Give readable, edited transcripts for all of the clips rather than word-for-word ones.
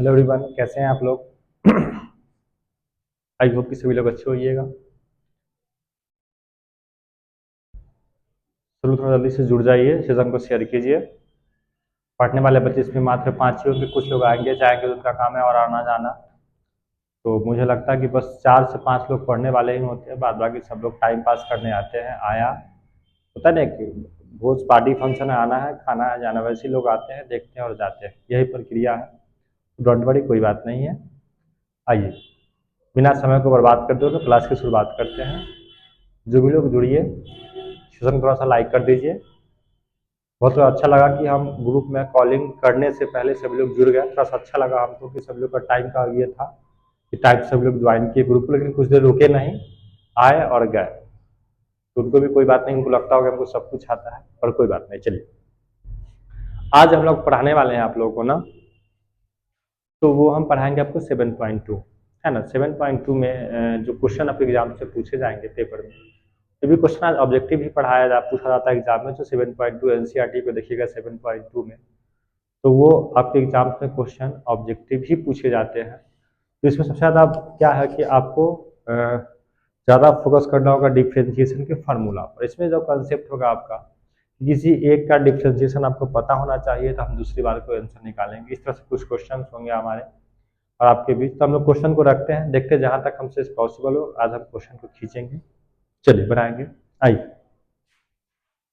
Hello everyone, कैसे हैं आप लोग। आई होप कि सभी लोग अच्छे होइएगा। चलो थोड़ा जल्दी से जुड़ जाइए, सेशन को शेयर कीजिए। पढ़ने वाले बच्चे इसमें मात्र 5 ही होंगे, कुछ लोग आएंगे जाएंगे, उनका काम है और आना जाना। तो मुझे लगता है कि बस 4 से 5 लोग पढ़ने वाले ही होते हैं, बाद बाकी सब लोग टाइम पास करने आते हैं। आया होता है ना कि भोज पार्टी फंक्शन है, आना है खाना है जाना, वैसे ही लोग आते हैं देखते हैं और जाते हैं, यही प्रक्रिया है। डोंट वरी, कोई बात नहीं है। आइए बिना समय को बर्बाद करते हुए क्लास की शुरुआत करते हैं। जो भी लोग जुड़िए, सेशन थोड़ा सा लाइक कर दीजिए। बहुत अच्छा लगा कि हम ग्रुप में कॉलिंग करने से पहले सभी लोग जुड़ गए, थोड़ा सा अच्छा लगा हमको कि सभी लोग का टाइम का ये था कि टाइम सभी लोग ज्वाइन किए ग्रुप, लेकिन कुछ देर रुके नहीं, आए और गए। तो उनको भी कोई बात नहीं, उनको लगता होगा हमको सब कुछ आता है, पर कोई बात नहीं। चलिए आज हम लोग पढ़ाने वाले हैं आप लोगों को ना, तो वो हम पढ़ाएंगे आपको 7.2 है ना। 7.2 में जो क्वेश्चन आपके एग्जाम से पूछे जाएंगे पेपर में, जो भी क्वेश्चन आज ऑब्जेक्टिव ही पूछा जाता है एग्जाम में, जो 7.2 एनसीईआरटी पे देखिएगा 7.2 में, तो वो आपके एग्जाम में क्वेश्चन ऑब्जेक्टिव ही पूछे जाते हैं। तो इसमें सबसे ज़्यादा क्या है कि आपको ज़्यादा फोकस करना होगा डिफ्रेंशिएशन के फार्मूला पर। इसमें जो कंसेप्ट होगा आपका, किसी एक का डिफ्रेंशिएशन आपको पता होना चाहिए, तो हम दूसरी बार को आंसर निकालेंगे। इस तरह से कुछ क्वेश्चन होंगे हमारे और आपके बीच, तो हम लोग क्वेश्चन को रखते हैं, देखते हैं जहाँ तक हमसे पॉसिबल हो आज हम क्वेश्चन को खींचेंगे। चलिए बनाएंगे। आइए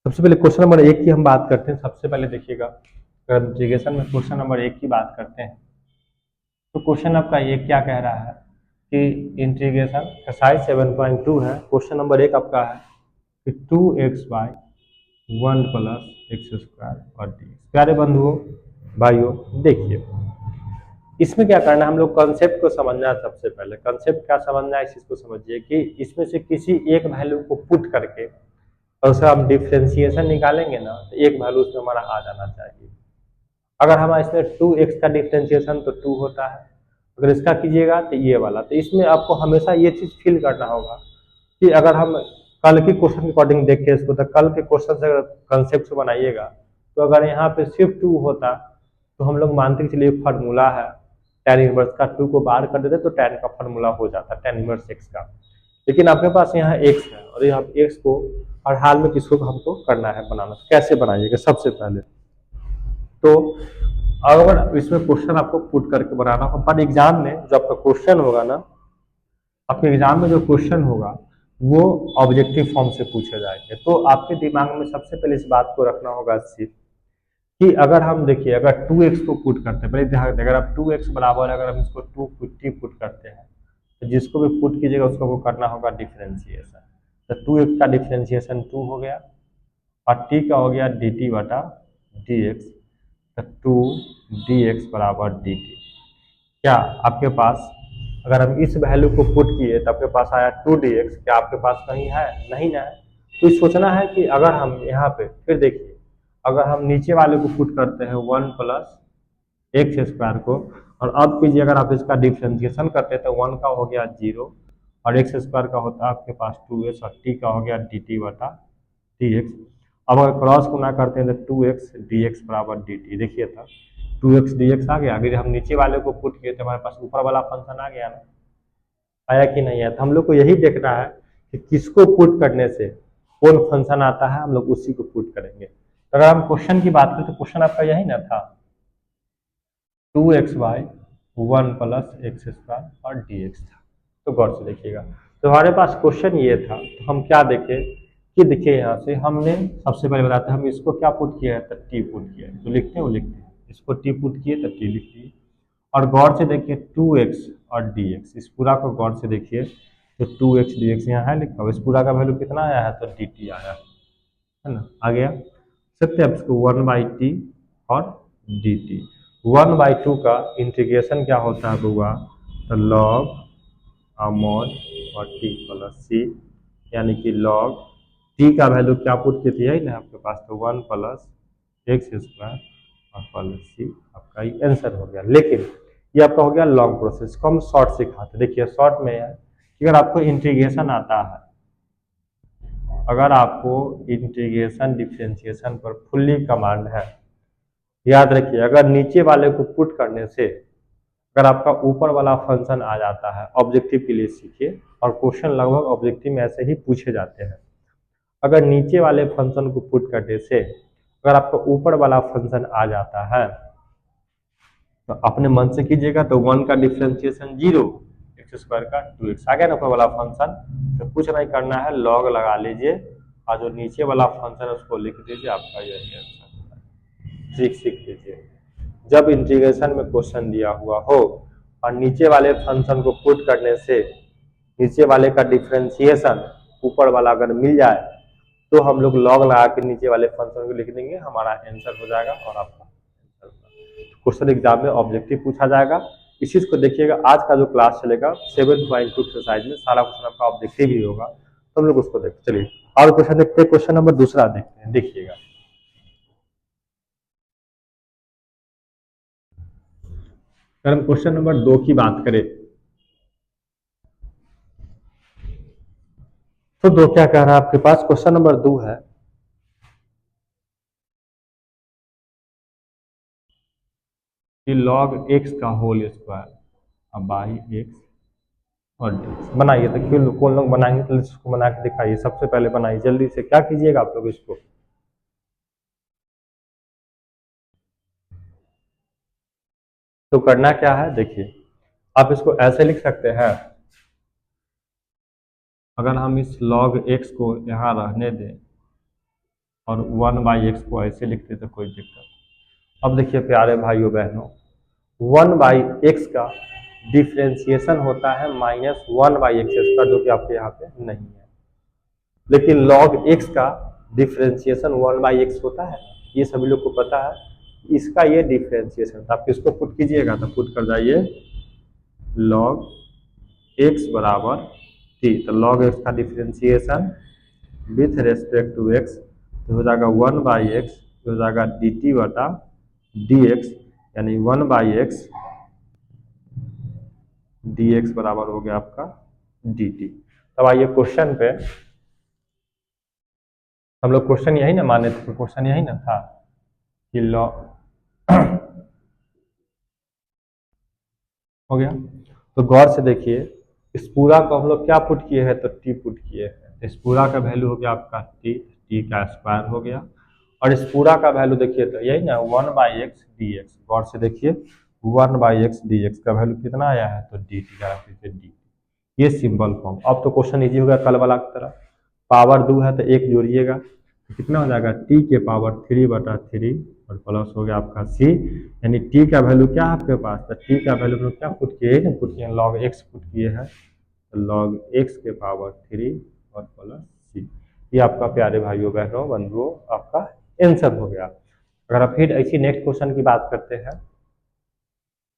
सबसे पहले क्वेश्चन नंबर 1 की हम बात करते हैं। सबसे पहले देखिएगा, अगर इंटीग्रेशन में क्वेश्चन नंबर 1 की बात करते हैं तो क्वेश्चन आपका ये क्या कह रहा है कि इंटीग्रेशन का साइज 7.2 है। क्वेश्चन नंबर 1 आपका है कि 2x by 1 plus x square और डी। प्यारे बंधुओं भाइयों, देखिए इसमें क्या करना है, हम लोग कंसेप्ट को समझना है। सबसे पहले कंसेप्ट क्या समझना है, इस चीज को समझिए कि इसमें से किसी एक वैल्यू को पुट करके और उसका हम डिफ्रेंशिएशन निकालेंगे ना, तो एक वैल्यू उसमें हमारा आ जाना चाहिए। अगर हमारा इसमें 2x का डिफ्रेंशिएशन तो 2 होता है, अगर इसका कीजिएगा तो ये वाला। तो इसमें आपको हमेशा ये चीज फील करना होगा कि अगर हम कल के क्वेश्चन के अकॉर्डिंग देखें इसको, तो कल के क्वेश्चन से अगर कंसेप्ट से बनाइएगा, तो अगर यहाँ पे सिर्फ 2 होता तो हम लोग मानते चलिए फार्मूला है tan इनवर्स का, 2 को बाहर कर देते तो tan का फार्मूला हो जाता tan इनवर्स x का। लेकिन आपके पास यहाँ x है और यहाँ x को हर हाल में किसको हमको करना है बनाना। कैसे बनाइएगा, सबसे पहले तो अगर इसमें क्वेश्चन आपको पुट करके बनाना हो, पर एग्जाम में जो आपका क्वेश्चन होगा ना, आपके एग्जाम में जो क्वेश्चन होगा वो ऑब्जेक्टिव फॉर्म से पूछे जाएंगे। तो आपके दिमाग में सबसे पहले इस बात को रखना होगा कि अगर हम देखिए अगर 2x को पुट करते हैं, पहले ध्यान रखिए, अगर आप 2x बराबर अगर हम इसको 250 पुट करते हैं, तो जिसको भी पुट कीजिएगा उसको वो करना होगा डिफ्रेंशिएशन। तो 2x का डिफ्रेंशिएशन 2 हो गया और t का हो गया dt बटा dx, तो 2 dx बराबर dt। क्या आपके पास अगर हम इस वैल्यू को पुट किए तो आपके पास आया 2dx, क्या आपके पास कहीं है? नहीं ना है। तो सोचना है कि अगर हम यहाँ पे फिर देखिए, अगर हम नीचे वाले को पुट करते हैं 1 प्लस एक्स स्क्वायर को, और अब कीजिए अगर आप इसका डिफ्रेंशिएशन करते हैं तो 1 का हो गया 0 और एक्स स्क्वायर का होता है आपके पास 2x और t का हो गया dt बटा dx। अब अगर क्रॉस गुना करते हैं तो 2x dx बराबर dt। देखिए था 2x dx आ गया। अगर हम नीचे वाले को पुट किए तो हमारे पास ऊपर वाला फंक्शन आ गया ना, आया कि नहीं आया। तो हम लोग को यही देखना है कि किसको पुट करने से कौन फंक्शन आता है, हम लोग उसी को पुट करेंगे। तो अगर हम क्वेश्चन की बात करें तो क्वेश्चन आपका यही ना था 2x by 1 plus x square और dx था। तो गौर से देखिएगा, तो हमारे पास क्वेश्चन ये था, तो हम क्या देखें कि देखिए यहाँ से हमने सबसे पहले बताते हैं हम इसको क्या पुट किया है, तो t पुट किया है, तो लिखते हैं वो लिखते हैं, इसको t पुट किए तो t लिख दिए। और गौर से देखिए 2x और dx, इस पूरा को गौर से देखिए तो 2x dx यहाँ है लिखा हुआ, इस पूरा का वैल्यू कितना आया है, तो dt आया है ना, आ गया। सकते हैं इसको 1/t और dt। 1/2 का इंटीग्रेशन क्या होता है बुआ, तो log mod और t प्लस c, यानी कि log t का वैल्यू क्या पुट की थी है ना आपके पास, तो 1 प्लस एक्स स्क्वायर और प्लस c, आपका ये आंसर हो गया। लेकिन ये आपका हो गया लॉन्ग प्रोसेस को हम शॉर्ट सिखाते। देखिए शॉर्ट में है कि अगर आपको इंटीग्रेशन आता है, अगर आपको इंटीग्रेशन डिफरेंशिएशन पर फुल्ली कमांड है, याद रखिए अगर नीचे वाले को पुट करने से अगर आपका ऊपर वाला फंक्शन आ जाता है, ऑब्जेक्टिव के लिए सीखिए, और क्वेश्चन लगभग ऑब्जेक्टिव में ऐसे ही पूछे जाते हैं। अगर नीचे वाले फंक्शन को पुट करने से अगर आपका ऊपर वाला फंक्शन आ जाता है तो अपने मन से कीजिएगा, तो 1 का डिफ्रेंशिएशन 0, एक्स स्क्वायर का 2x आ गया ना ऊपर वाला फंक्शन। तो कुछ नहीं करना है, लॉग लगा लीजिए और जो नीचे वाला फंक्शन है उसको लिख दीजिए, आपका यही आंसर है। सीख लीजिए, जब इंटीग्रेशन में क्वेश्चन दिया हुआ हो और नीचे वाले फंक्शन को पुट करने से नीचे वाले का डिफ्रेंशिएशन ऊपर वाला अगर मिल जाए तो हम लोग लॉग लगा के नीचे वाले फंक्शन को लिख देंगे, हमारा आंसर हो जाएगा और आपका क्वेश्चन एग्जाम में ऑब्जेक्टिव पूछा जाएगा। इस चीज को देखिएगा, आज का जो क्लास चलेगा 7.2 एक्सरसाइज में सारा क्वेश्चन आपका ऑब्जेक्टिव ही होगा, तो हम लोग उसको देखते चलिए और क्वेश्चन देखते हैं। क्वेश्चन नंबर दूसरा देखते हैं, देखिएगा। अगर हम क्वेश्चन नंबर 2 की बात करें तो 2 क्या कह रहा है आपके पास, क्वेश्चन नंबर 2 है कि log x का होल स्क्वायर अब बाई x और dx बनाइए। तो क्यों कौन लोग बनाएंगे, तो इसको बना के दिखाइए, सबसे पहले बनाइए जल्दी से। क्या कीजिएगा आप लोग इसको, तो करना क्या है देखिए, आप इसको ऐसे लिख सकते हैं। अगर हम इस log x को यहाँ रहने दें और 1/x को ऐसे लिखते तो कोई दिक्कत। अब देखिए प्यारे भाइयों बहनों, 1/x का डिफ्रेंशिएशन होता है -1/x2, जो कि आपके यहाँ पे नहीं है। लेकिन log x का डिफ्रेंशिएशन 1/x होता है, ये सभी लोग को पता है। इसका ये डिफ्रेंशिएशन, आप किसको पुट कीजिएगा, तो पुट कर जाइए log x बराबर t। तो log x का differentiation with respect to x तो हो जाएगा 1/x, हो जाएगा dt बटा dx, यानी 1/x dx बराबर हो गया आपका dt। तब आइए क्वेश्चन पे, हम लोग क्वेश्चन यही ना माने थे, क्वेश्चन यही ना था कि लॉ हो गया। तो गौर से देखिए, इस पूरा को हम लोग क्या पुट किए हैं, तो टी पुट किए हैं। इस पूरा का वैल्यू हो गया आपका टी, टी का स्क्वायर हो गया। और इस पूरा का वैल्यू देखिए तो यही ना 1/x dx, गौर से देखिए 1/x dx का वैल्यू कितना आया है, तो डी टी का डी, ये सिंबल फॉर्म। अब तो क्वेश्चन इजी हो गया कल वाला की तरह, पावर 2 है तो एक जोड़िएगा, तो कितना हो जाएगा टी के पावर 3/3 और प्लस हो गया आपका सी, यानी टी का वैल्यू क्या है आपके पास, तो टी का वैल्यू क्या पुट किए ना, पुट किए लॉग एक्स पुट किए हैं, तो लॉग एक्स के पावर 3 और प्लस सी। ये आपका प्यारे भाइयों बहनों बंधुओं आपका आंसर हो गया। अगर आप फिर ऐसी नेक्स्ट क्वेश्चन की बात करते हैं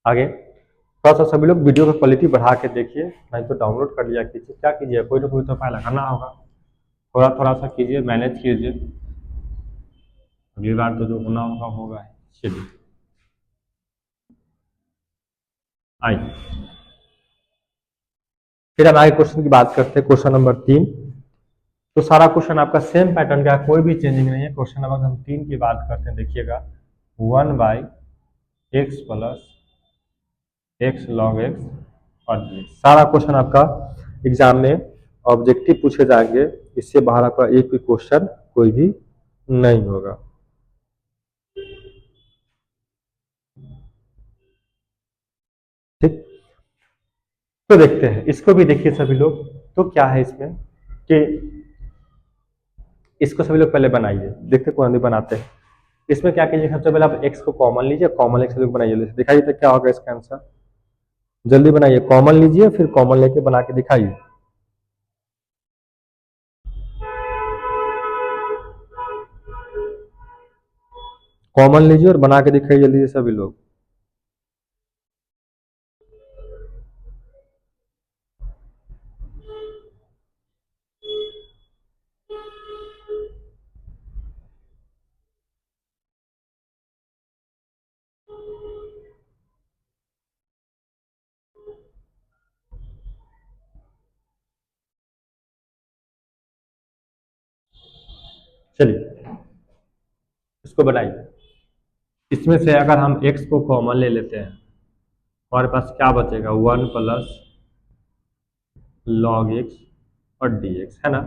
आगे, थोड़ा सा सभी लोग वीडियो का क्वालिटी बढ़ा के देखिए, नहीं तो डाउनलोड कर लिया कीजिए, क्या कीजिए कोई ना कोई तो फाइल लगाना होगा, थोड़ा थोड़ा सा कीजिए, मैनेज कीजिए, अगली बार तो जो होना होगा होगा। चलिए आइए फिर हम आगे क्वेश्चन की बात करते हैं, क्वेश्चन नंबर 3। तो सारा क्वेश्चन आपका सेम पैटर्न का, कोई भी चेंजिंग नहीं है। क्वेश्चन नंबर हम 3 की बात करते हैं, देखिएगा 1/x plus x log x और dx। सारा क्वेश्चन आपका एग्जाम में ऑब्जेक्टिव पूछे जाएंगे, इससे बाहर आपका एक भी क्वेश्चन कोई भी नहीं होगा। ठीक, तो देखते हैं इसको भी, देखिए सभी लोग, तो क्या है इसमें कि इसको सभी लोग पहले बनाइए, देखते कौन भी बनाते हैं। इसमें क्या कीजिए, सबसे पहले आप x को कॉमन लीजिए, कॉमन लेके लोग बनाइए, दिखाइए तो क्या होगा इसका आंसर, जल्दी बनाइए, कॉमन लीजिए फिर कॉमन लेके बना के दिखाइए। कॉमन लीजिए और बना के दिखाइए जल्दी से सभी लोग। चलिए इसको बनाइए। इसमें से अगर हम x को कॉमन ले लेते हैं, हमारे पास क्या बचेगा 1 प्लस log x और dx, है ना।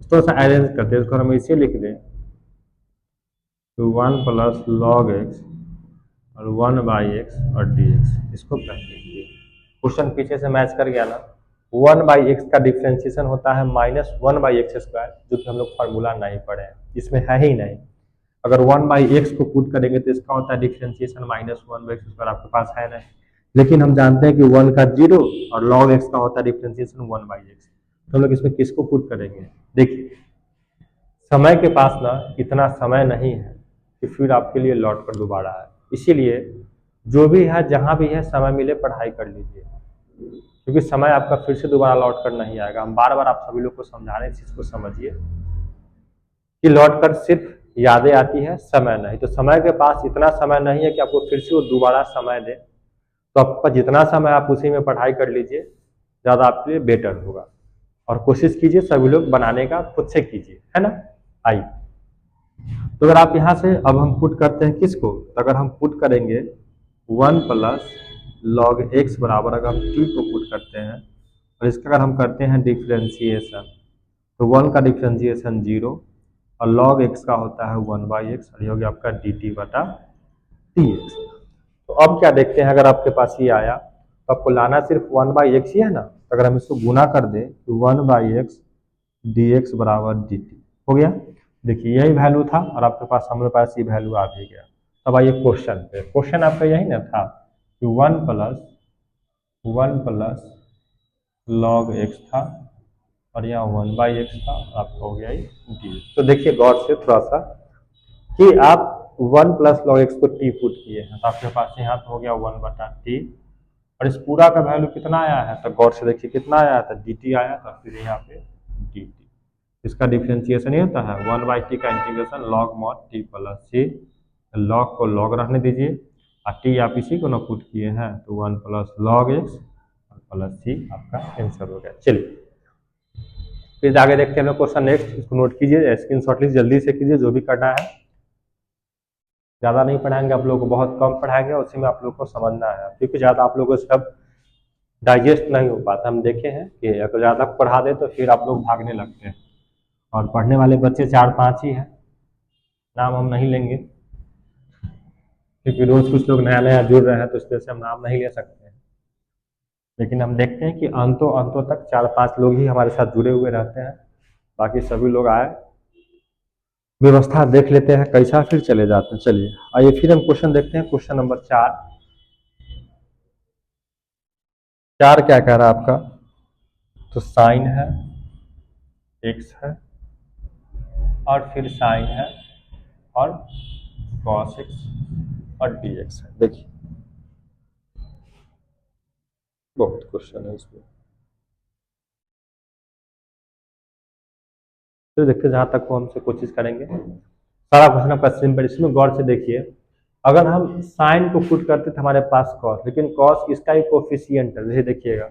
थोड़ा सा अरेंज करते हैं, इसको हम इसे लिख दें तो 1 प्लस log x और 1/x और dx, इसको कर लीजिए। क्वेश्चन पीछे से मैच कर गया ना। 1/x का डिफ्रेंशिएशन होता है -1/x², जो कि हम लोग फार्मूला नहीं पढ़े हैं, इसमें है ही नहीं। अगर 1/x को पुट करेंगे तो इसका होता है डिफ्रेंशिएशन -1/x², आपके पास है नहीं। लेकिन हम जानते हैं कि 1 का 0 और log x का होता है डिफ्रेंशिएशन 1/x। तो हम लोग इसमें किसको पुट करेंगे? देखिए, समय के पास ना इतना समय नहीं है कि फिर आपके लिए लौट कर दोबारा है, इसीलिए जो भी है जहाँ भी है समय मिले पढ़ाई कर लीजिए, क्योंकि समय आपका फिर से दोबारा लौट कर नहीं आएगा। हम बार बार आप सभी लोग को समझा रहे हैं, इस चीज़ को समझिए कि लौट कर सिर्फ यादें आती है, समय नहीं। तो समय के पास इतना समय नहीं है कि आपको फिर से वो दोबारा समय दे, तो आपका जितना समय आप उसी में पढ़ाई कर लीजिए, ज़्यादा आपके लिए बेटर होगा। और कोशिश कीजिए सभी लोग बनाने का खुद से कीजिए, है ना। आइए, तो अगर आप यहाँ से अब हम पुट करते हैं किसको, तो अगर हम पुट करेंगे 1 प्लस log x बराबर, अगर हम t को पुट करते हैं और इसका अगर हम करते हैं डिफ्रेंशिएशन, तो 1 का डिफ्रेंशिएशन 0 और log x का होता है 1/x, और ये हो गया आपका dt/dx। तो अब क्या देखते हैं, अगर आपके पास ये आया तो आपको लाना सिर्फ 1/x ही है ना। तो अगर हम इसको गुना कर दें तो 1/x dx बराबर dt हो गया। देखिए यही वैल्यू था और आपके पास हमारे पास ये वैल्यू आ भी गया। अब आइए क्वेश्चन पे। क्वेश्चन आपका यही ना था कि 1 प्लस log x था और यहाँ 1/x था, आपका हो गया ये डी। तो देखिए गौर से थोड़ा सा कि आप 1 प्लस log x को t पुट किए हैं, तो आपके पास यहाँ तो हो गया 1/t, और इस पूरा का वैल्यू कितना आया है, तो गौर से देखिए कितना आया था, dt आया था, फिर यहाँ पे dt। इसका डिफ्रेंशिएशन ये होता है 1/t का integration log mod t plus c, log को log रहने दीजिए और t आप इसी को ना पुट किए हैं, तो 1 plus log x plus c आपका आंसर हो गया। चलिए फिर आगे देखते हैं क्वेश्चन नेक्स्ट, इसको नोट कीजिए, स्क्रीनशॉट लीजिए, जल्दी से कीजिए जो भी करना है। ज़्यादा नहीं पढ़ाएंगे आप लोगों को, बहुत कम पढ़ाएंगे, उसी में आप लोग को समझना है, क्योंकि ज़्यादा आप लोगों को सब डाइजेस्ट नहीं हो पाता। हम देखे हैं कि अगर ज़्यादा पढ़ा दे तो फिर आप लोग भागने लगते हैं, और पढ़ने वाले बच्चे 4-5 ही हैं, नाम हम नहीं लेंगे क्योंकि रोज़ कुछ लोग नया नया जुड़ रहे हैं, तो इस तरह से हम नाम नहीं ले सकते हैं। लेकिन हम देखते हैं कि अंतों तक 4-5 लोग ही हमारे साथ जुड़े हुए रहते हैं, बाकी सभी लोग आए, व्यवस्था देख लेते हैं कैसा, फिर चले जाते हैं। चलिए आइए फिर हम क्वेश्चन देखते हैं। क्वेश्चन नंबर 4 क्या कह रहा है आपका, तो साइन है, एक्स है और फिर साइन है और cos x और dx है। देखिए बहुत क्वेश्चन है इसमें, तो देखते जहाँ तक वो हमसे कोशिश करेंगे। सारा क्वेश्चन आपका सिंपल, इसमें गौर से देखिए, अगर हम साइन को पुट करते थे हमारे पास कॉस, लेकिन कॉस इसका ही कोफिशियंट है, जैसे देखिएगा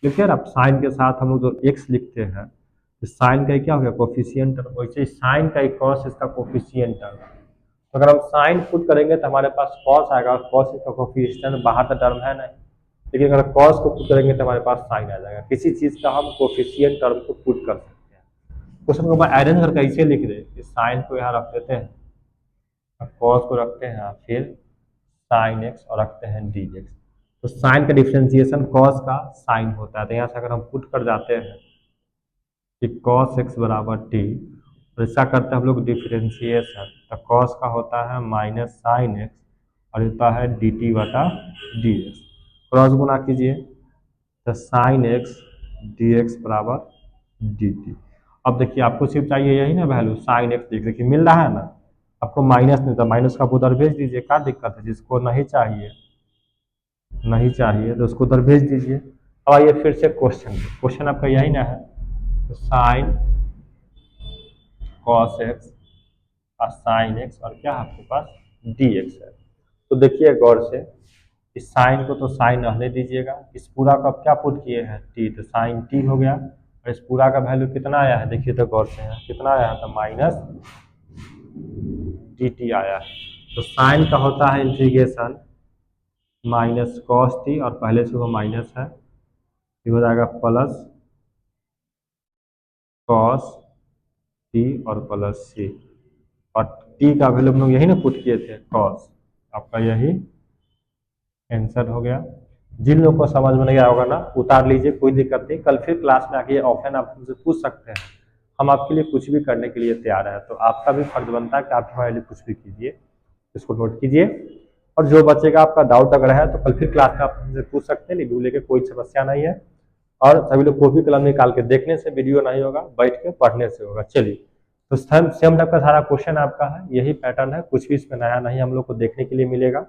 लिखिए आप साइन के साथ हम लोग जो एक्स लिखते हैं, तो साइन का क्या हो गया कोफिशियंट, वैसे ही साइन का ही कॉस इसका कोफिशियंट है। तो अगर हम साइन पुट करेंगे तो हमारे पास कॉस आएगा, और कॉस इसका कोफिशियंट बाहर का टर्म है नहीं, लेकिन अगर कॉस को पुट करेंगे तो हमारे पास साइन आ जाएगा। किसी चीज़ का हम कोफिशियंट टर्म को पुट कर सकते हैं। क्वेश्चन को मैं आयरन करके ऐसे लिख दे कि साइन को यहाँ रख देते हैं, कॉस को रखते हैं, फिर साइन एक्स और रखते हैं डी एक्स। तो साइन का डिफ्रेंशिएशन कॉस का साइन होता है, तो यहाँ से अगर हम पुट कर जाते हैं कि कॉस एक्स बराबर टी, तो ऐसा करते हैं हम लोग डिफ्रेंशिएशन, तो कॉस का होता है माइनस साइन एक्स और होता है डी टी बटा डी एक्स। क्रॉस गुना कीजिए तो साइन एक्स डी एक्स बराबर डी टी। अब देखिए आपको सिर्फ चाहिए यही ना वैल्यू, साइन एक्स डी, देखिए मिल रहा है ना, आपको माइनस नहीं था, माइनस का उधर भेज दीजिए, क्या दिक्कत है, जिसको नहीं चाहिए तो उसको उधर भेज दीजिए। अब आइए फिर से क्वेश्चन आपका यही ना है, तो साइन कॉस एक्स और साइन एक्स और क्या आपके पास डी एक्स है। तो देखिए गौर से, इस साइन को तो साइन रहने दीजिएगा, इस पूरा का क्या पुट किए हैं टी, तो साइन टी हो गया, और इस पूरा का वैल्यू कितना आया है, देखिए तो गौर से है कितना आया है, तो माइनस डी टी आया है। तो साइन का होता है इंटीग्रेशन माइनस कॉस टी, और पहले से वो माइनस है, फिर हो जाएगा प्लस कॉस टी और प्लस सी, और टी का वैल्यू हम लोग यही ना पुट किए थे कॉस, आपका यही आंसर हो गया। जिन लोगों को समझ में नहीं आया होगा ना उतार लीजिए, कोई दिक्कत नहीं, कल फिर क्लास में आके ऑफलाइन आप हमसे पूछ सकते हैं, हम आपके लिए कुछ भी करने के लिए तैयार है। तो आपका भी फर्ज बनता है कि आप हमारे लिए कुछ भी कीजिए, इसको नोट कीजिए। और जो बचेगा आपका डाउट अगर है तो कल फिर क्लास में आप हमसे पूछ सकते हैं, रिव्यू लेके, कोई समस्या नहीं है। और सभी लोग कॉपी कलम निकाल के देखने से वीडियो नहीं होगा, बैठ के पढ़ने से होगा। चलिए, तो सेम टाइप का सारा क्वेश्चन आपका है, यही पैटर्न है, कुछ भी इसमें नया नहीं हम लोग को देखने के लिए मिलेगा।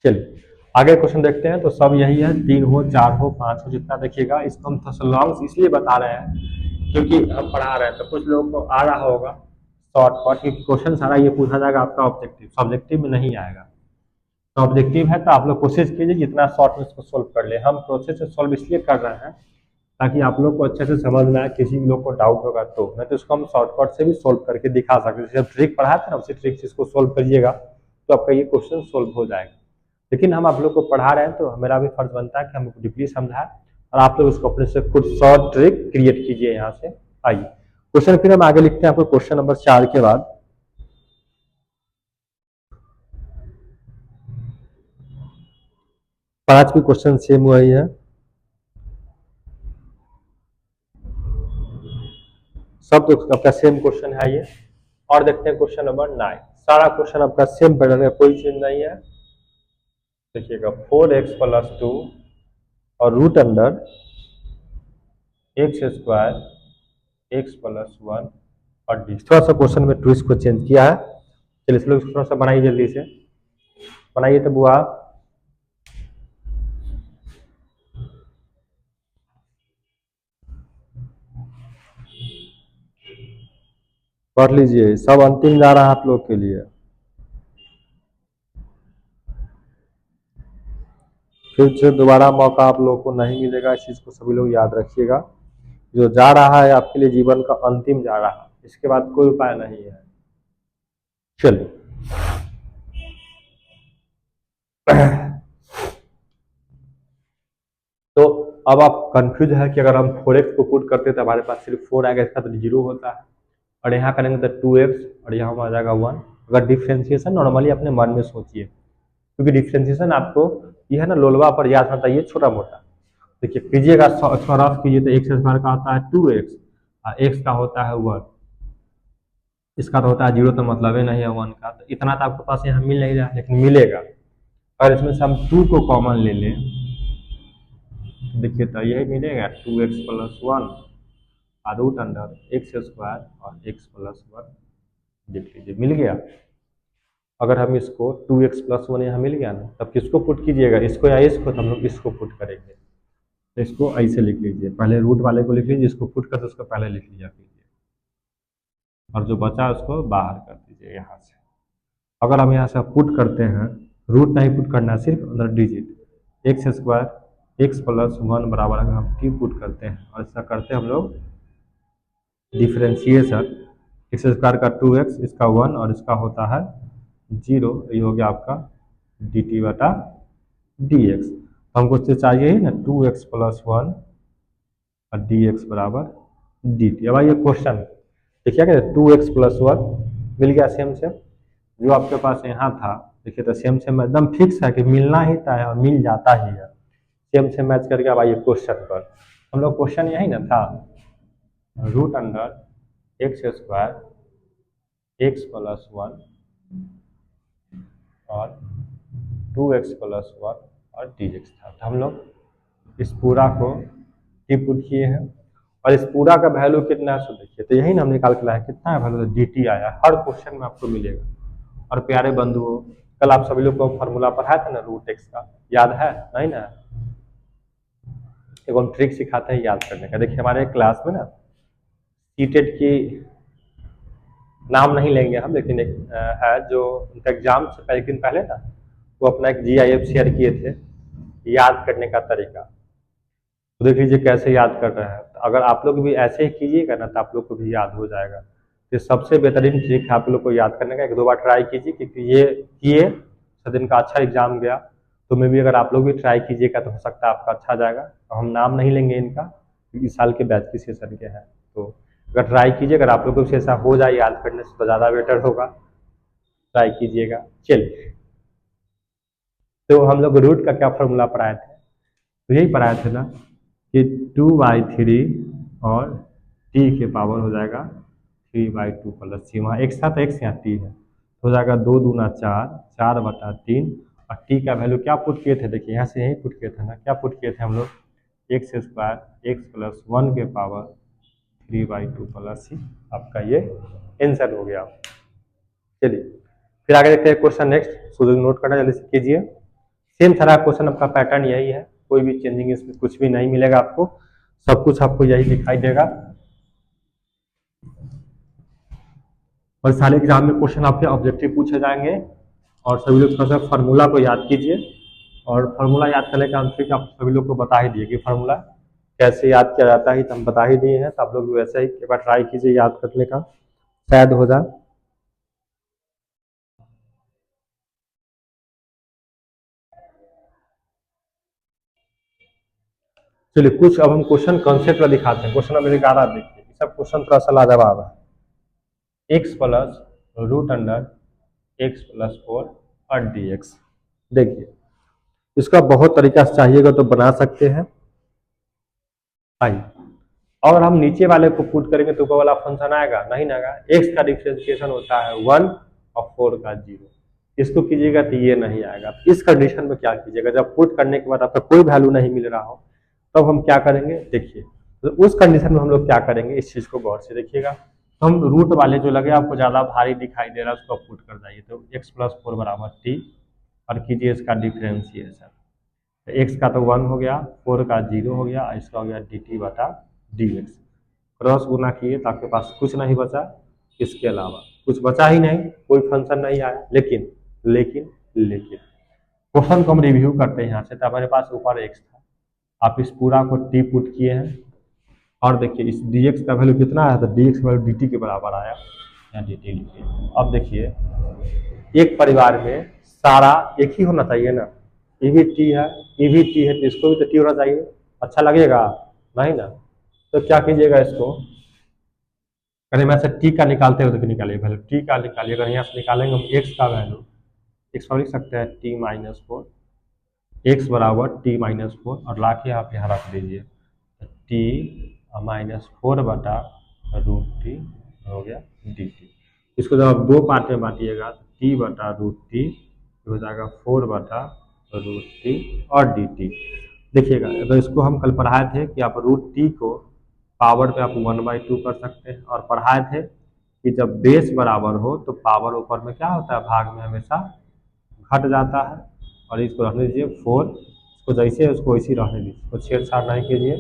चलिए आगे क्वेश्चन देखते हैं। तो सब यही है, 3 हो 4 हो 5 हो, जितना देखिएगा। इसको हम लॉन्ग इसलिए बता रहे हैं क्योंकि हम पढ़ा रहे हैं, तो कुछ लोगों को आ रहा होगा शॉर्टकट, क्योंकि क्वेश्चन सारा ये पूछा जाएगा आपका ऑब्जेक्टिव, सब्जेक्टिव में नहीं आएगा। तो ऑब्जेक्टिव है तो आप लोग कोशिश कीजिए जितना शॉर्ट में इसको सोल्व कर ले। हम प्रोसेस से सोल्व इसलिए कर रहे हैं ताकि आप लोग को अच्छे से समझ में आए, किसी भी लोग को डाउट होगा तो, नहीं तो इसको हम शॉर्टकट से भी सोल्व करके दिखा सकते हैं। जैसे ट्रिक पढ़ाया था ना, उसी ट्रिक से इसको सोल्व करिएगा तो आपका ये क्वेश्चन सोल्व हो जाएगा। लेकिन हम आप लोग को पढ़ा रहे हैं तो मेरा भी फर्ज बनता है कि हम डीपली समझाएं, और आप लोग उसको अपने से खुद शॉर्ट ट्रिक क्रिएट कीजिए। यहाँ से आइए क्वेश्चन फिर हम आगे लिखते हैं आपको, क्वेश्चन नंबर 4 के बाद 5 भी क्वेश्चन सेम वही है, सब तो आपका सेम क्वेश्चन है ये। और देखते हैं क्वेश्चन नंबर 9, सारा क्वेश्चन आपका सेम पैटर्न है, कोई चीज नहीं है। देखिएगा 4x + 2 और रूट अंडर x² x + 1 और डी। थोड़ा सा क्वेश्चन में ट्विस्ट को चेंज किया है। चलिए इसलिए थोड़ा सा बनाइए, जल्दी से बनाइए तो बुआ। पढ़ लीजिए, सब अंतिम जा रहा है आप लोग के लिए। फिर से दोबारा मौका आप लोगों को नहीं मिलेगा, इस चीज को सभी लोग याद रखिएगा। जो जा रहा है आपके लिए जीवन का अंतिम जा रहा है, इसके बाद कोई उपाय नहीं है। चलिए तो अब आप कंफ्यूज है कि अगर हम 4x को पुट करते तो हमारे पास सिर्फ 4 आएगा, इसका तो 0 होता है, और यहाँ करेंगे तो 2x और यहाँ आ जाएगा 1। अगर डिफ्रेंशिएशन नॉर्मली अपने मन में सोचिए, क्योंकि डिफ्रेंशिएशन आपको यह है ना लोलवा पर याद होता है, ये छोटा मोटा। देखिए कीजिएगा, रफ कीजिए तो x² का होता है 2x और x का होता है 1, इसका तो होता है 0, तो मतलब ही नहीं है 1 का। तो इतना तो आपके पास यहाँ मिल नहीं रहा, लेकिन मिलेगा। और इसमें से हम 2 को कॉमन ले लें, देखिए तो यही मिलेगा 2x + 1 और रूट अंडर x² और x + 1, देख लीजिए मिल गया। अगर हम इसको 2x + 1 यहाँ मिल गया ना, तब किसको पुट कीजिएगा, इसको या इसको, तो हम लोग इसको पुट करेंगे। तो इसको ऐसे लिख लीजिए, पहले रूट वाले को लिख लीजिए, इसको पुट कर दो, उसको पहले लिख लिया कीजिए, और जो बचा उसको बाहर कर दीजिए यहाँ से। अगर हम यहाँ से पुट करते हैं, रूट नहीं पुट करना, सिर्फ अंदर डिजिट x² x + 1 बराबर, अगर हम t पुट करते हैं और इसका करते हैं हम लोग डिफ्रेंशिएशन, x² का 2x, इसका 1 और इसका होता है 0, ये हो गया आपका dt/dx। हमको तो चाहिए ही ना 2x + 1 और dx बराबर dt। अब आइए क्वेश्चन देखिए, क्या 2x + 1 मिल गया सेम सेम, जो आपके पास यहाँ था। देखिए तो सेम सेम एकदम फिक्स है कि मिलना ही था और मिल जाता ही है, सेम सेम मैच करके। अब आइए क्वेश्चन पर, हम लोग क्वेश्चन यही ना था, रूट अंडर x² x + 1 और 2x + 1 और dx था। तो हम लोग इस पूरा को टी पुट किए हैं, और इस पूरा का वैल्यू कितना है सो देखिए, तो यही ना हमने निकाल के लाया, कितना है वैल्यू, dt आया। हर क्वेश्चन में आपको मिलेगा। और प्यारे बंधुओं, कल आप सभी लोग को फॉर्मूला पढ़ाया था ना रूट x का, याद है नहीं ना? एक हम ट्रिक सिखाते हैं याद करने का। देखिए हमारे क्लास में ना सीटेट की नाम नहीं लेंगे हम, लेकिन एक है जो उनका एग्जाम से एक दिन पहले ना, वो अपना एक GIF शेयर किए थे याद करने का तरीका। तो देख लीजिए कैसे याद कर रहे हैं। तो अगर आप लोग भी ऐसे ही कीजिएगा ना, तो आप लोग को भी याद हो जाएगा। तो सबसे बेहतरीन ट्रिक है आप लोग को याद करने का, 1-2 बार ट्राई कीजिए, क्योंकि ये किए दिन का अच्छा एग्जाम गया, तो मे भी अगर आप लोग भी ट्राई कीजिएगा तो हो सकता है आपका अच्छा जाएगा। तो हम नाम नहीं लेंगे इनका क्योंकि इस साल के बैच की सेशन के हैं। तो अगर ट्राई कीजिए, अगर आप लोगों को ऐसा हो जाए याद करने से तो ज़्यादा बेटर होगा, ट्राई कीजिएगा। चलिए, तो हम लोग रूट का क्या फॉर्मूला पढ़ाए थे? तो यही पढ़ाए थे ना कि 2/3 और टी के पावर हो जाएगा 3/2 प्लस सी। वहाँ एक साथ एक्स यहाँ टी है, तो हो जाएगा 2 दूना 4, 4/3। और टी का वैल्यू क्या पुट किए थे? देखिए यहाँ से यही पुट किए थे ना, क्या पुट किए थे हम लोग? x² x+1 के पावर 3/2 प्लस सी। आपका ये आंसर हो गया। चलिए फिर आगे देखते हैं क्वेश्चन नेक्स्ट। सो नोट करना जल्दी से कीजिए। सेम सारा क्वेश्चन आपका पैटर्न यही है, कोई भी चेंजिंग इसमें कुछ भी नहीं मिलेगा आपको, सब कुछ आपको यही दिखाई देगा। और सारे एग्जाम में क्वेश्चन आपके ऑब्जेक्टिव पूछे जाएंगे। और सभी लोग थोड़ा सा फार्मूला को याद कीजिए। और फार्मूला याद करने का हम ट्रिक आप सभी लोग को बता ही दिए कि फार्मूला कैसे याद किया जाता है, तो हम बता ही दिए हैं। तो आप लोग वैसे ही एक बार ट्राई कीजिए याद करने का, शायद हो जाए। चलिए कुछ अब हम क्वेश्चन कॉन्सेप्ट दिखाते हैं। क्वेश्चन नंबर 11 देखिए, सब क्वेश्चन थोड़ा सा लाजवाब है। x+√x+4 और dx। देखिए इसका बहुत तरीका से चाहिएगा तो बना सकते हैं। आइए, और हम नीचे वाले को पुट करेंगे तो ऊपर वाला फंक्शन आएगा नहीं ना आएगा। x का डिफरेंशिएशन होता है 1 और 4 का 0। इसको कीजिएगा तो ये नहीं आएगा। इस कंडीशन में क्या कीजिएगा, जब पुट करने के बाद आपका कोई वैल्यू नहीं मिल रहा हो तब हम क्या करेंगे? देखिए तो उस कंडीशन में हम लोग क्या करेंगे, इस चीज को गौर से देखिएगा। तो हम रूट वाले जो लगे आपको ज्यादा भारी दिखाई दे रहा है उसको पुट कर जाइए। तो x+4 बराबर t और कीजिए इसका डिफरेंशिएशन। तो x का तो 1 हो गया, 4 का 0 हो गया, इसका हो गया dt/dx। क्रॉस गुना किए तो आपके पास कुछ नहीं बचा, इसके अलावा कुछ बचा ही नहीं, कोई फंक्शन नहीं आया। लेकिन लेकिन लेकिन क्वेश्चन को हम रिव्यू करते हैं यहाँ से। तो हमारे पास ऊपर x था, आप इस पूरा को t पुट किए हैं और देखिए इस dx का वैल्यू कितना आया? तो dx का वैल्यू dt के बराबर आया, यहाँ dt लिखिए। अब देखिए एक परिवार में सारा एक ही होना चाहिए ना, ये भी टी है, ये भी टी है, तो इसको भी तो टी होना चाहिए। अच्छा लगेगा नहीं ना? तो क्या कीजिएगा, इसको अरे मैं से टी का निकालते हो तो निकालिए, वैल्यू टी का निकालिए। अगर यहाँ से निकालेंगे हम एक्स का वैल्यू, एक्स को लिख सकते हैं t-4, एक्स बराबर t-4 और ला के आप यहाँ रख दीजिए। t-4/√t हो गया dt। इसको जब आप दो पार्ट में बांटिएगा तो t/√t हो जाएगा 4/√t और dt। देखिएगा अगर इसको हम कल पढ़ाए थे कि आप √t को पावर पे आप 1/2 कर सकते हैं, और पढ़ाए थे कि जब बेस बराबर हो तो पावर ऊपर में क्या होता है, भाग में हमेशा घट जाता है। और इसको रखने दीजिए 4, इसको जैसे है उसको वैसे ही रहने दीजिए, इसको छेड़छाड़ नहीं कीजिए,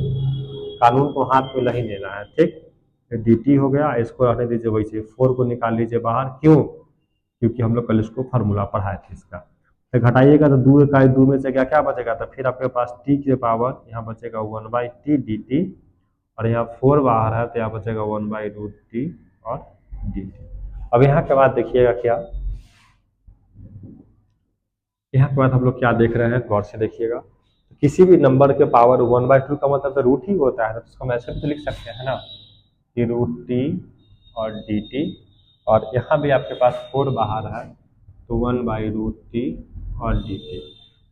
कानून को हाथ में नहीं लेना है, ठीक। डी टी हो गया, इसको रहने दीजिए वैसे। 4 को निकाल लीजिए बाहर, क्यों? क्योंकि हम लोग कल इसको फार्मूला पढ़ाए थे इसका। तो घटाइएगा तो दो में से क्या क्या बचेगा, तो फिर आपके पास टी के पावर यहाँ बचेगा 1/t dt, और यहाँ 4 बाहर है तो यहाँ बचेगा 1/√t और dt। अब यहाँ के बाद देखिएगा क्या, यहाँ के बाद हम लोग क्या देख रहे हैं, गौर से देखिएगा। तो किसी भी नंबर के पावर 1/2 का मतलब तो रूट ही होता है, तो इसको हम ऐसे भी तो लिख सकते हैं ना कि √t और dt। और यहाँ भी आपके पास 4 बाहर है तो 1/√t और dt।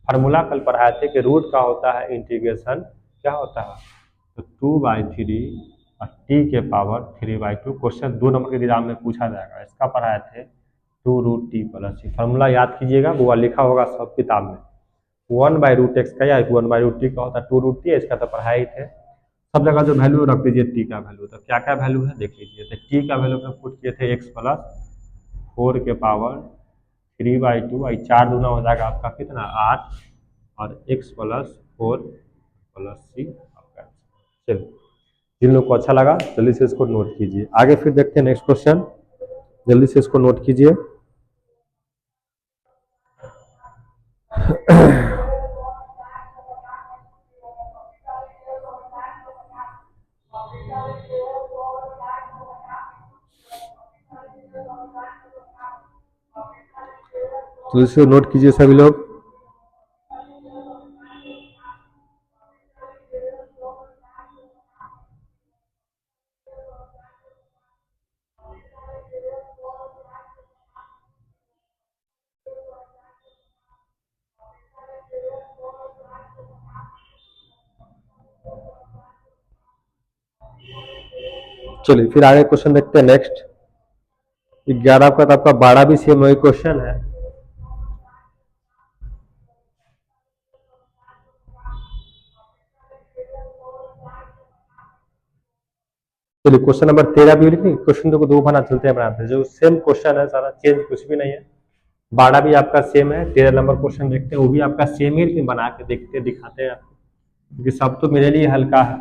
फार्मूला कल पढ़ाए थे कि रूट का होता है इंटीग्रेशन, क्या होता है, तो 2/3 और t के पावर 3/2। क्वेश्चन 2 नंबर के एग्जाम में पूछा जाएगा, इसका पढ़ाए थे 2√t प्लस सी। फॉर्मूला याद कीजिएगा, वो लिखा होगा सब किताब में। 1/√x का या 1/√t का होता है 2√t, इसका तो पढ़ाए ही थे। सब जगह जो वैल्यू रख दीजिए टी का वैल्यू। तो क्या क्या वैल्यू है देख लीजिए। तो टी का वैल्यू में पुट किए थे x+4 के पावर 3/2, 4 दूना हो जाएगा आपका कितना 8, और x+4 प्लस सी आपका। चलिए, जिन लोग को अच्छा लगा जल्दी से इसको नोट कीजिए। आगे फिर देखते हैं नेक्स्ट क्वेश्चन, जल्दी से इसको नोट कीजिए। तो इसे नोट कीजिए सभी लोग। चलिए फिर आगे क्वेश्चन देखते हैं नेक्स्ट। 11 का तो आपका 12 भी सेम वही क्वेश्चन है। चलिए क्वेश्चन नंबर 13 भी लिखिए। क्वेश्चन को दो बना चलते हैं बनाते हैं, जो सेम क्वेश्चन है, सारा चेंज कुछ भी नहीं है। 12 भी आपका सेम है। 13 नंबर क्वेश्चन देखते हैं, वो भी आपका सेम ही, लेकिन बना के देखते दिखाते हैं, क्योंकि सब तो मेरे लिए हल्का है,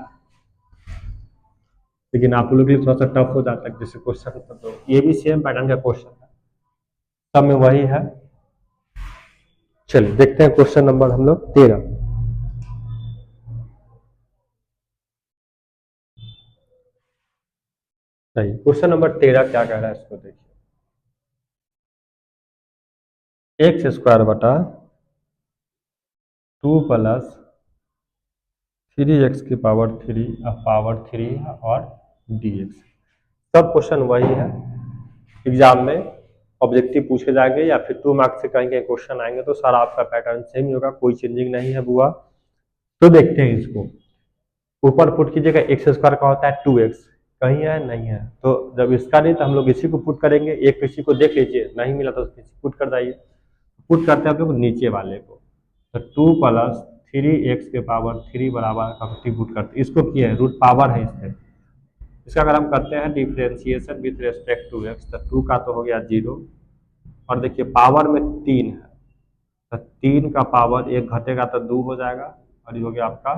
लेकिन आप लोग के लिए थोड़ा सा टफ हो जाता है जैसे क्वेश्चन। तो ये भी सेम पैटर्न का क्वेश्चन है, सब में वही है। चलिए देखते हैं क्वेश्चन नंबर हम लोग 13। सही, क्वेश्चन नंबर 13 क्या कह रहा है इसको देखिए। एक्स स्क्वायर बटा 2 प्लस 3x की पावर 3 और dx। सब क्वेश्चन वही है, एग्जाम में ऑब्जेक्टिव पूछे जाएंगे या फिर 2 मार्क्स से कहीं कहीं क्वेश्चन आएंगे, तो सारा आपका पैटर्न सेम ही होगा, कोई चेंजिंग नहीं है बुआ। तो देखते हैं इसको। ऊपर पुट कीजिएगा, एक्स स्क्वायर का होता है 2x, कहीं है नहीं है, तो जब इसका नहीं तो हम लोग इसी को पुट करेंगे। एक किसी को देख लीजिए, नहीं मिला तो पुट कर जाइए। पुट करते हैं हम लोग नीचे वाले को, तो 2 प्लस 3x के पावर 3 बराबर का पुट करते हैं। इसको किया है, रूट पावर है इसमें। इसका अगर हम करते हैं differentiation with respect to x, तो 2 का तो हो गया 0, और देखिए पावर में 3 है, तो 3 का पावर 1 घटेगा तो 2 हो जाएगा, और ये हो गया आपका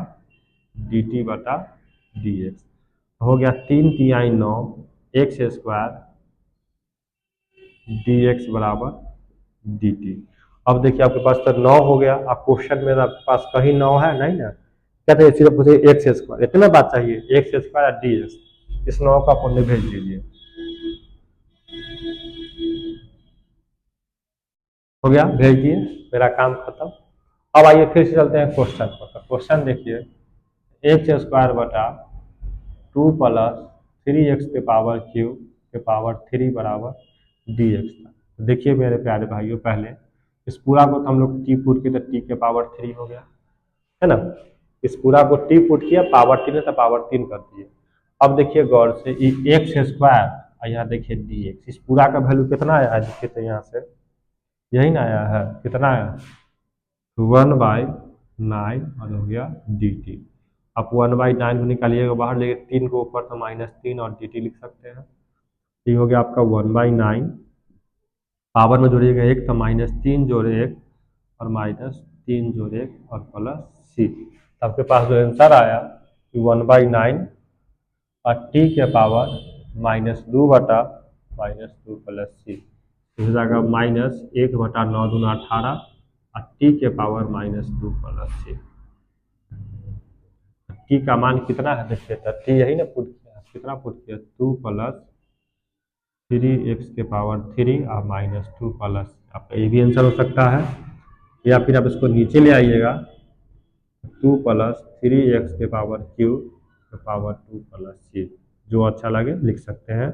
dt बटा dx। हो गया 3 तिहाई 9 एक्स स्क्वायर dx बराबर dt। अब देखिए आपके पास तो 9 हो गया। अब क्वेश्चन में आपके पास कहीं 9 है नहीं ना, कहते हैं सिर्फ मुझे एक्स स्क्वायर, इतना बात चाहिए, एक्स स्क्वायर dx। इस 9 का पुण्य भेज दीजिए, हो गया, भेज दिए, मेरा काम खत्म। अब आइए फिर से चलते हैं क्वेश्चन पर। क्वेश्चन देखिए, एक्स स्क्वायर बटा 2 प्लस 3x के पावर क्यूब के पावर 3 बराबर dx था। तो देखिए मेरे प्यारे भाइयों, पहले इस पूरा को तो हम लोग टी पुट किया, तो टी के पावर 3 हो गया, है ना। इस पूरा को टी पुट किया, पावर 3 है तो पावर 3 कर दिए। अब देखिए गौर से, एक्स स्क्वायर और यहाँ देखिए dx, इस पूरा का वैल्यू कितना आया है देखिए, तो यहाँ से यही ना आया है, कितना आया, 1/9 और हो गया dt। आप 1/9 को निकालिएगा बाहर, लेके 3 को ऊपर तो -3 और dt लिख सकते हैं। ये हो गया आपका 1/9, पावर में जोड़िएगा 1 तो -3 जोड़े 1 और -3 जोड़े 1 और प्लस c। आपके पास जो आंसर आया 1/9 और t के पावर -2 बटा -2 प्लस c, हो जाएगा -1 बटा 9 दूना 18 और t के पावर -2 प्लस c। t का मान कितना है देखिए, तो t यही ना पुट किया, कितना पुट किया, 2 प्लस 3x के पावर 3 और -2 प्लस, आपका ये भी आंसर हो सकता है। या फिर आप इसको नीचे ले आइएगा, 2 प्लस 3x के पावर क्यूब के पावर 2 प्लस c, जो अच्छा लगे लिख सकते हैं।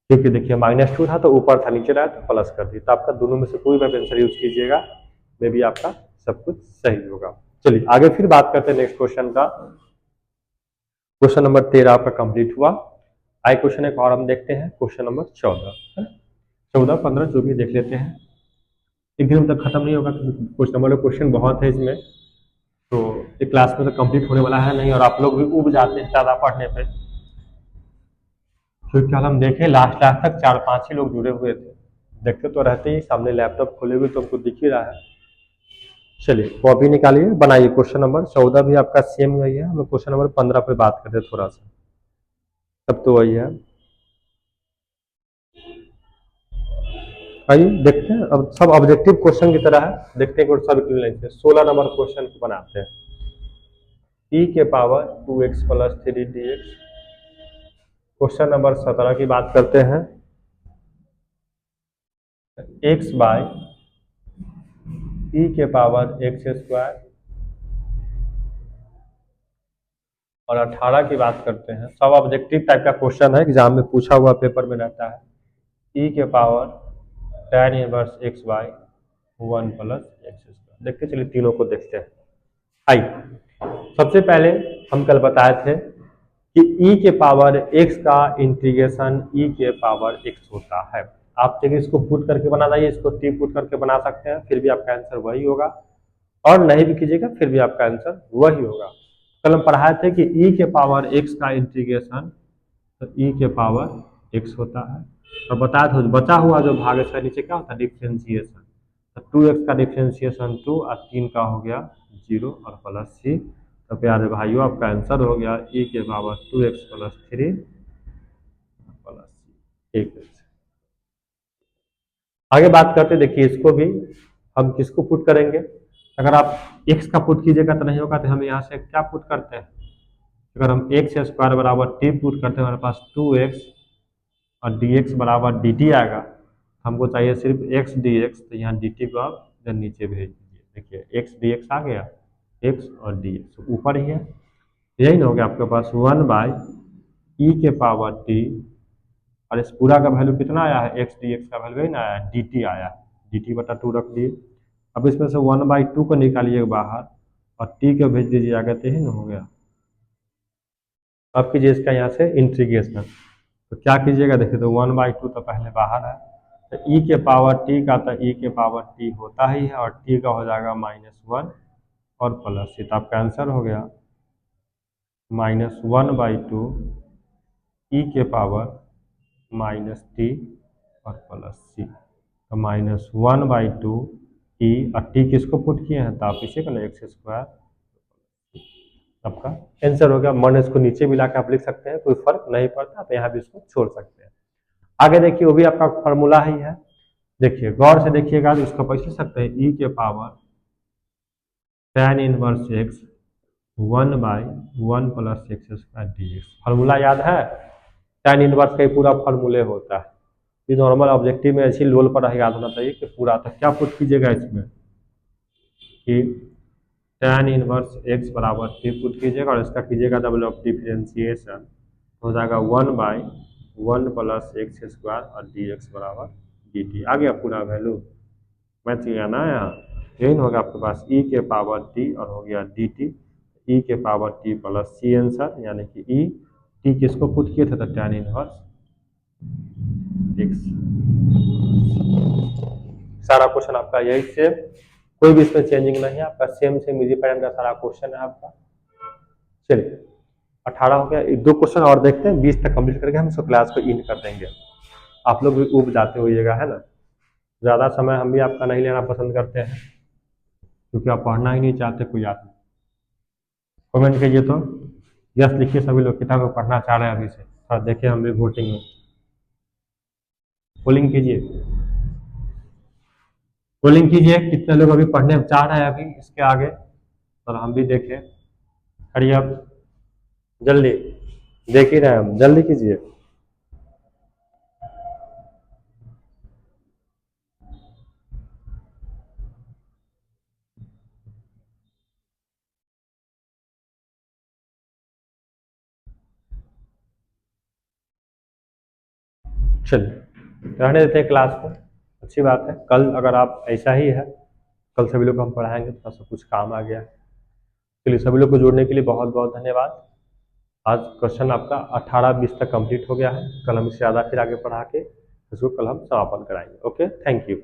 ठीक है, देखिए -2 था तो ऊपर था, नीचे रहा तो प्लस कर दी, तो आपका दोनों में से कोई भी आंसर यूज कीजिएगा, मे भी आपका सब कुछ सही होगा। चलिए आगे फिर बात करते हैं नेक्स्ट क्वेश्चन का। क्वेश्चन नंबर 13 आपका कंप्लीट हुआ। आए क्वेश्चन एक और हम देखते हैं, क्वेश्चन नंबर 14, 14, 15 जो भी देख लेते हैं, एक दिन तक खत्म नहीं होगा, कुछ नंबर क्वेश्चन बहुत है इसमें, तो एक क्लास में तो कंप्लीट होने वाला है नहीं, और आप लोग भी उब जाते हैं ज़्यादा पढ़ने पे, क्योंकि कल हम देखे लास्ट लास्ट तक 4-5 ही लोग जुड़े हुए थे, देखते तो रहते ही, सामने लैपटॉप खोले हुए तो हमको दिख ही रहा है। चलिए कॉपी निकालिए, बनाइए। क्वेश्चन नंबर 14 भी आपका सेम वही है, हम लोग क्वेश्चन नंबर 15 पे बात करते हैं थोड़ा सा, सब तो वही है। आइए देखते हैं, अब सब ऑब्जेक्टिव क्वेश्चन की तरह है, देखते हैं सब इक्वल लाइन से। 16 नंबर क्वेश्चन को बनाते हैं। e के power 2x plus 3 dx। Question number 17 की बात करते हैं। x बाय e के पावर x स्क्वायर, और 18 की बात करते हैं। सब ऑब्जेक्टिव टाइप का क्वेश्चन है, एग्जाम में पूछा हुआ पेपर में रहता है। e के power tan inverse x by 1 plus x square. देखते चलिए तीनों को देखते हैं। आइए सबसे पहले हम कल बताए थे कि e के पावर x का इंटीग्रेशन e के पावर x होता है। आप देखिए इसको पुट करके बना जाइए, इसको t पुट करके बना सकते हैं, फिर भी आपका आंसर वही होगा, और नहीं भी कीजिएगा फिर भी आपका आंसर वही होगा। कल हम पढ़ाए थे कि e के पावर x का इंटीग्रेशन तो e के पावर x होता है, और बताया था बचा हुआ जो भाग है इसका नीचे क्या होता है, डिफ्रेंशिएशन। तो 2x का डिफ्रेंशिएशन 2 और 3 का हो गया 0 और प्लस c। तो प्यारे भाइयों आपका आंसर हो गया e के power 2x plus 3 plus c। ठीक है, आगे बात करते देखिए इसको भी हम किसको पुट करेंगे। अगर आप x का पुट कीजिएगा तो नहीं होगा, तो हम यहाँ से क्या पुट करते हैं, अगर हम x स्क्वायर बराबर t पुट करते हैं हमारे पास 2x और dx बराबर dt आएगा। हमको चाहिए सिर्फ x dx, तो यहाँ dt को आप इधर नीचे भेज दीजिए। देखिए x dx आ गया, x और dx ऊपर ही है, यही ना हो गया आपके पास 1 बाई e के पावर t, और इस पूरा का वैल्यू कितना आया है, x dx का वैल्यू ही ना आया है, dt आया है, dt बटा 2 रख दिए। अब इसमें से 1/2 को निकालिए बाहर और t को भेज दीजिए आगे, तो ही ना हो गया। अब कीजिए इसका यहाँ से इंटीग्रेशन, तो क्या कीजिएगा देखिए, तो 1/2 तो पहले बाहर है, तो e के पावर t का तो e के पावर t होता ही है, और t का हो जाएगा -1 और प्लस c। तो आपका आंसर हो गया -1/2 e के पावर -t और प्लस c। तो -1/2 e और t किसको पुट किए हैं, तो आप इसे ना x स्क्वायर, आपका आंसर हो गया। मन इसको नीचे मिला के आप लिख सकते हैं, कोई फर्क नहीं पड़ता, तो यहाँ भी इसको छोड़ सकते हैं। आगे देखिए वो भी आपका फॉर्मूला ही है, देखिए गौर से देखिएगा, तो इसको कैसे सकते हैं, e के power tan inverse x 1/1 plus x square dx। Formula याद है, tan इनवर्स का ही पूरा फॉर्मूले होता है। ये नॉर्मल ऑब्जेक्टिव में ऐसी लोल पर याद होना चाहिए कि पूरा, तो क्या पुट कीजिएगा इसमें कि tan इनवर्स x बराबर t पुट कीजिएगा, और इसका कीजिएगा डबल ऑफ डिफरेंशिएशन, हो जाएगा 1/1 प्लस x स्क्वायर और dx बराबर dt। आ गया पूरा वैल्यू, मैथ किया ना यहाँ, यही होगा आपके पास e के पावर t और हो गया dt, e के power t plus c answer, यानी कि e t किसको पुट किए थे, तो tan इनवर्स x। सारा क्वेश्चन आपका यही सेम, कोई भी इसमें चेंजिंग नहीं है, आपका सेम सेम इजी पैटर्न का सारा क्वेश्चन है आपका। चलिए 18 हो गया, 2 क्वेश्चन और देखते हैं, 20 तक कंप्लीट करके हम इसको क्लास को इन कर देंगे। आप लोग भी ऊब जाते होइएगा, है ना, ज़्यादा समय हम भी आपका नहीं लेना पसंद करते हैं, क्योंकि आप पढ़ना ही नहीं चाहते कोई आदमी। कमेंट कीजिए तो यस लिखिए, सभी लोग किताब को पढ़ना चाह रहे हैं अभी से, थोड़ा देखिए हम भी वोटिंग में पोलिंग कीजिए, पोलिंग कीजिए कितने लोग अभी पढ़ने चाह रहे हैं अभी इसके आगे, और हम भी देखें। हरी अब जल्दी देख ही रहे हैं हम, जल्दी कीजिए। चलिए रहने देते हैं क्लास को, अच्छी बात है। कल अगर आप ऐसा ही है, कल सभी लोग को हम पढ़ाएंगे, थोड़ा सा कुछ काम आ गया। चलिए सभी लोग को जुड़ने के लिए बहुत बहुत धन्यवाद। आज क्वेश्चन आपका 18-20 तक कंप्लीट हो गया है, कल हम इससे ज़्यादा फिर आगे पढ़ा के इसको कल हम समापन कराएंगे। Okay, thank you.